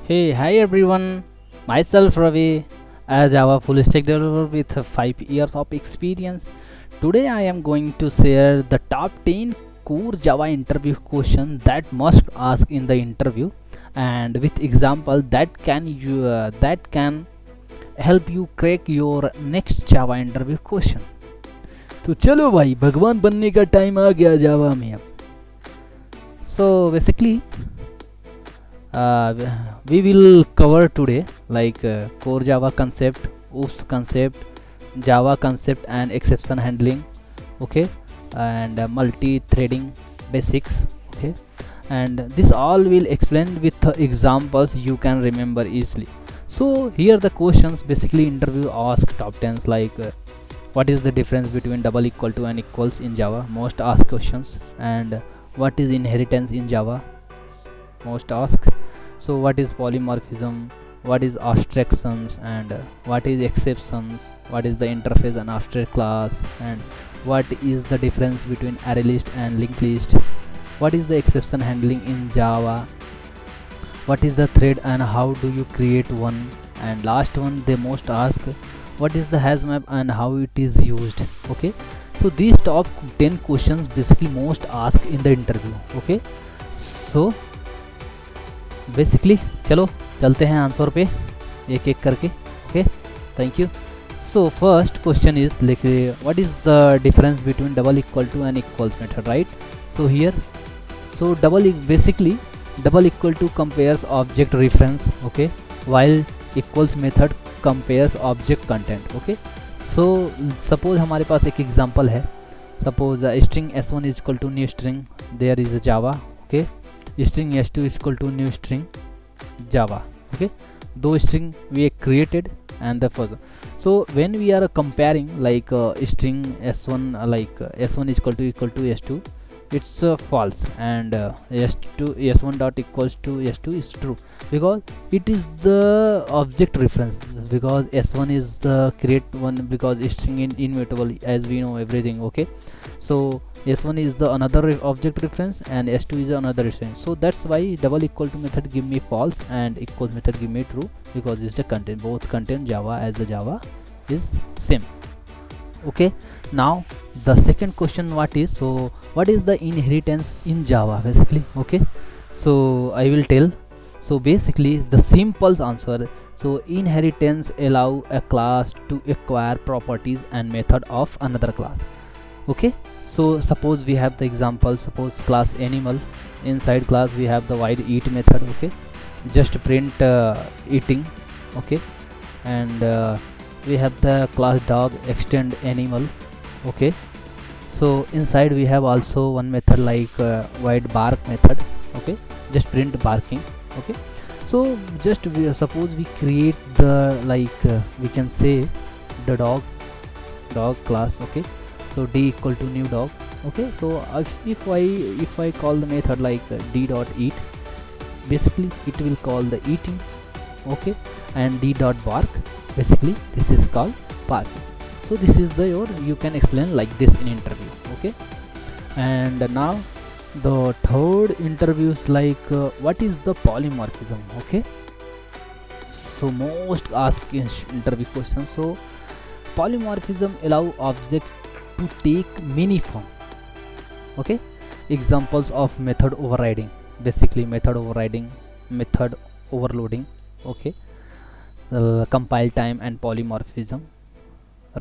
Hey, hi everyone. Myself Ravi, a Java full stack developer with 5 years of experience. Today I am going to share the top 10 core Java interview questions that must ask in the interview, and with example that can help you crack your next Java interview question. तो चलो भाई भगवान बनने का time आ गया जावा में अब. So basically uh, we will cover today like core Java concept, oops concept, Java concept and exception handling, okay, and multi-threading basics, okay, and this all will explain with examples you can remember easily. So here the questions basically interview ask top 10s like what is the difference between double equal to and equals in Java, most asked questions, and what is inheritance in Java, most asked. So what is polymorphism, what is abstractions, and what is exceptions, what is the interface and abstract class, and what is the difference between ArrayList and LinkedList, what is the exception handling in Java, what is the thread and how do you create one, and last one they most ask what is the HashMap and how it is used. Okay, so these top 10 questions basically most asked in the interview. Okay, so basically चलो चलते हैं answer पे एक एक करके. Okay, thank you. So first question is लिखिए what is the difference between double equal to and equals method, right. So here so basically double equal to compares object reference, okay, while equals method compares object content. okay, so suppose हमारे पास एक example है. suppose string s1 is equal to new string, there is a java, okay, string s2 is equal to new string java. okay, those string we created and the first. So when we are comparing like string s1 s1 is equal to s2, it's false, and s2 s1 dot equals to s2 is true because it is the object reference, because s1 is the create one because string in immutable as we know everything. okay, so s1 is the another object reference and s2 is another reference, so that's why double equal to method give me false and equals method give me true because it's the content, both content Java as the Java is same. okay, now the second question what is, so what is the inheritance in Java basically. okay, so I will tell. So basically the simple answer, so inheritance allow a class to acquire properties and method of another class. okay, so suppose we have the example, suppose class animal, inside class we have the void eat method. okay, just print eating. okay, and we have the class dog extend animal. okay, so inside we have also one method like void bark method. okay, just print barking. okay, so just suppose we create the we can say the dog class. okay, so d equal to new dog. okay, so if I call the method like d dot eat, basically it will call the eating. okay, and d dot bark, basically this is called barking. so this is the you can explain like this in interview. okay, and now the third interview is like what is the polymorphism. okay, so most asked interview question. so polymorphism allow object to take many form. okay, examples of method overriding, basically method overriding, method overloading. okay, compile time and polymorphism,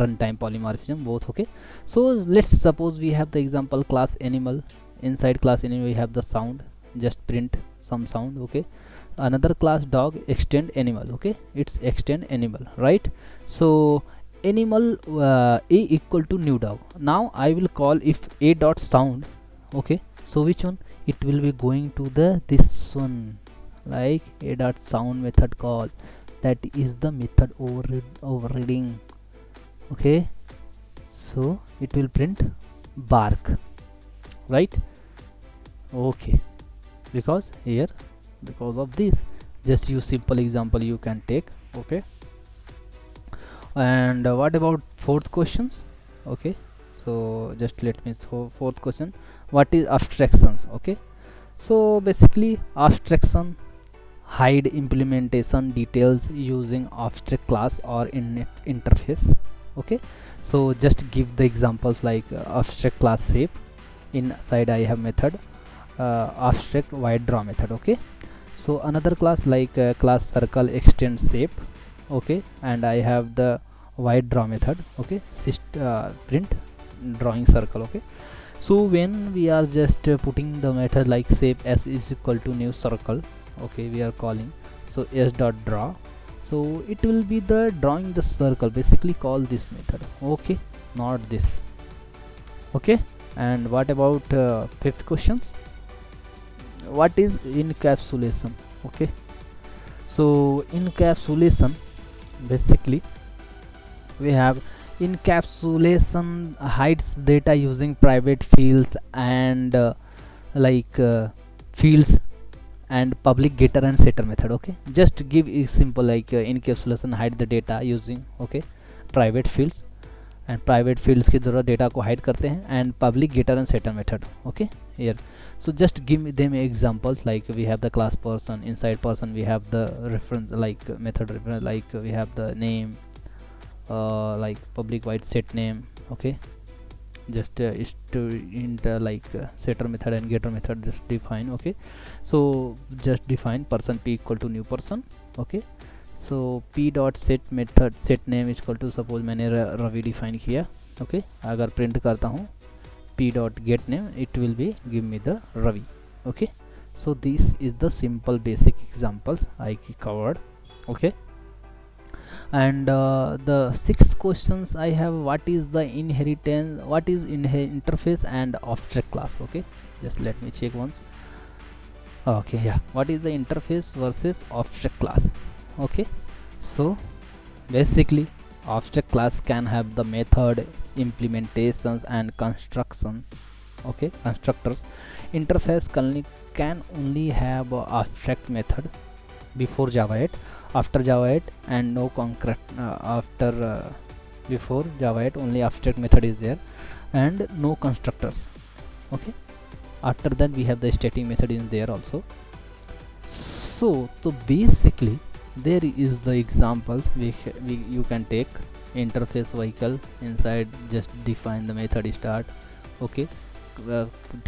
runtime polymorphism both. okay, so let's suppose we have the example class animal, inside class animal we have the sound, just print some sound. okay, another class dog extend animal. okay, it's extend animal, right. so animal a equal to new dog. now I will call if a dot sound. okay, so which one it will be going to the this one, like a dot sound method call, that is the method overriding. okay, so it will print bark, right. okay, because here because of this, just use simple example you can take. okay, and what about fourth questions. okay, so just let me show fourth question, what is abstractions. okay, so basically abstraction hide implementation details using abstract class or in interface. Okay, so just give the examples like abstract class shape, inside I have method abstract wide draw method. Okay, so another class like class circle extend shape. Okay, and I have the wide draw method. Okay, print drawing circle. Okay, so when we are just putting the method like shape s is equal to new circle, okay, we are calling, so s dot draw, so it will be the drawing the circle, basically call this method. Okay, not this. Okay, and what about fifth questions? What is encapsulation? Okay, so encapsulation, basically we have encapsulation hides data using private fields and fields and public getter and setter method. Okay, just give a simple like encapsulation hide the data using, okay, private fields, and private fields के द्वारा data को hide करते हैं, and public getter and setter method. Okay, here, so just give them examples like we have the class person, inside person we have the reference like method reference, like we have the name, like public void set name. Okay, just is to enter like setter method and getter method just define. Okay, so just define person p equal to new person. Okay, so p dot set method set name is equal to, suppose मैंने Ravi define किया. Okay, अगर print करता हूँ p dot get name, it will be give me the Ravi. Okay, so this is the simple basic examples I covered. Okay, and the six questions I have, what is the inheritance, what is interface and abstract class. Okay, just let me check once. Okay, yeah, what is the interface versus abstract class? Okay, so basically abstract class can have the method, implementations and construction. Okay, constructors. Interface can only have a abstract method before Java 8, after Java 8, and no concrete before Java 8 only abstract method is there and no constructors. Okay, after that we have the static method in there also. So basically there is the examples you can take. Interface vehicle, inside just define the method start. Okay,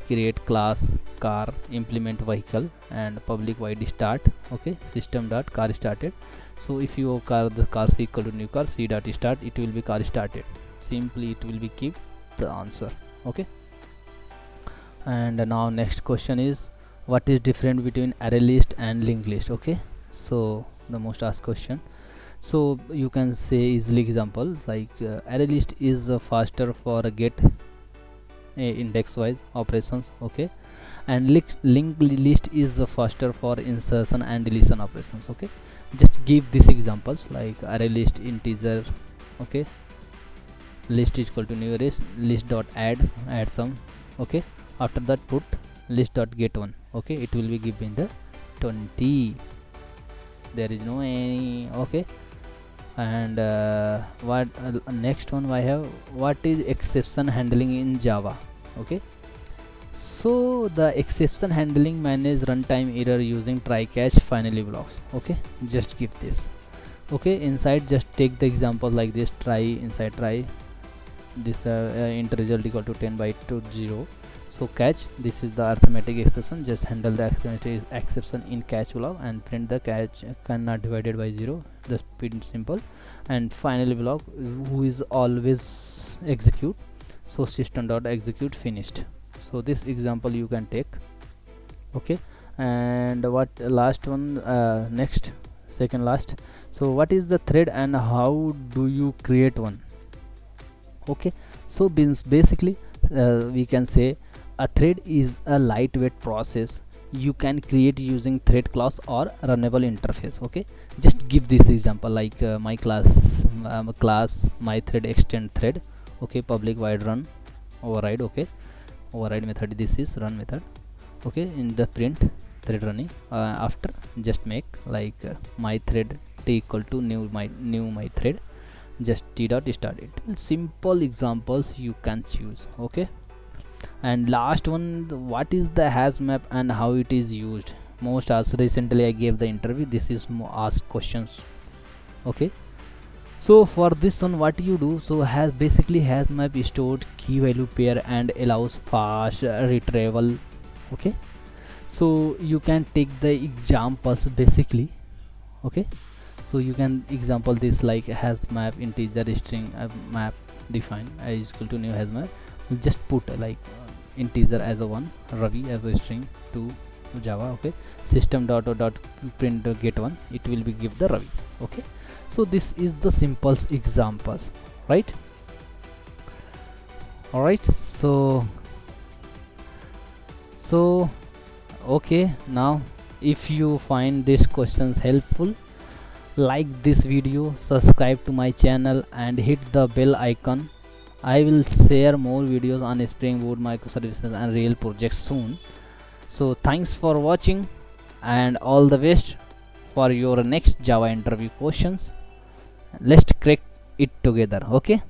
create class car, implement vehicle and public void start. Okay, system dot car started. So if you the car is equal to new car, c dot start, it will be car started. Simply it will be give the answer. Okay, and now next question is, what is different between ArrayList and LinkedList? Okay, so the most asked question. So you can say easily example like ArrayList is faster for get index wise operations. Okay, and linked list is faster for insertion and deletion operations. Okay, just give these examples like ArrayList integer. Okay, list is equal to new list dot add some. Okay, after that put list dot get one. Okay, it will be given the 20. There is no any. Okay, and what next one I have, what is exception handling in Java? Okay, so the exception handling manage runtime error using try catch finally blocks. Okay, just give this. Okay, inside just take the example like this, try, inside try this int result equal to 10 by 0. So catch, this is the arithmetic exception, just handle the arithmetic exception in catch block and print the catch cannot divided by 0, just print simple. And finally block who is always execute, so system dot execute finished. So this example you can take. Okay, and what last one, next second last, so what is the thread and how do you create one? Okay, so basically we can say a thread is a lightweight process you can create using thread class or runnable interface. Okay, just give this example like my class my thread extend thread. Okay, public void run override. Okay, override method, this is run method. Okay, in the print thread running, after just make like my thread t equal to new my thread, just t dot start it. Simple examples you can choose. Okay, and last one, what is the HashMap and how it is used? most asked. Recently I gave the interview, this is asked questions. Okay, so for this one what you do, so has basically HashMap stored key value pair and allows fast retrieval. Okay, so you can take the examples basically. Okay, so you can example this like HashMap integer string map define is equal to new HashMap. We'll just put like integer as a 1, Ravi as a string to Java. Okay, system dot print get 1, it will be give the Ravi. Okay, so this is the simple examples, right? All right, so okay, now if you find these questions helpful, like this video, subscribe to my channel and hit the bell icon. I will share more videos on Spring Boot microservices and real projects soon. So thanks for watching and all the best for your next Java interview questions. Let's crack it together. Okay.